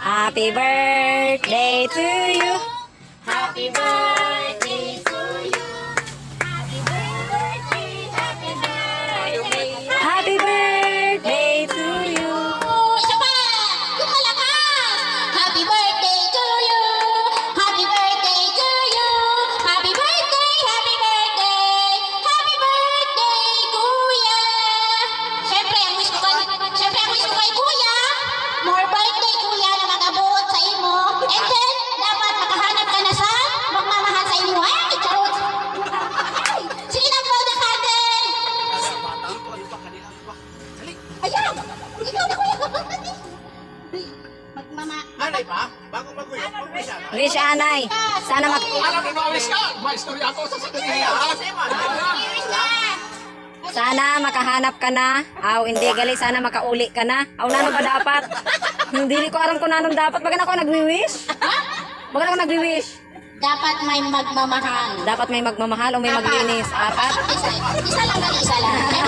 Happy birthday to you. Happy birthday to you. Happy birthday, happy birthday. Happy birthday to you. Isa pa! Yung malakas! Happy birthday to you! Happy birthday to you! Happy birthday! Happy birthday! Happy birthday, Kuya! Siyempre, ang wish ko kay Kuya, more birthday, Kuya, na mag-abot sa imo. And then, dapat makahanap ka na sa magmamahal sa inyo. Ay, charot! Ay, sige na po, nakatin! Ayan! Ikaw na, Kuya! Magmama... Anay pa? Bago mag-uwi, mag-uwi siya. Wish Anay. Sana mak... Alam na na-alis ka! May istorya ako sa sakriya. Sana makahanap ka na. Aw, hindi gali. Sana makauli ka na. Aw, nano ba dapat? Hindi ko alam kung nanong dapat. Baga na ako nagwi-wish? Baga na ako nagwi-wish? Dapat may magmamahal. Dapat may magmamahal o may maglinis. Apat? Isa lang, isa lang.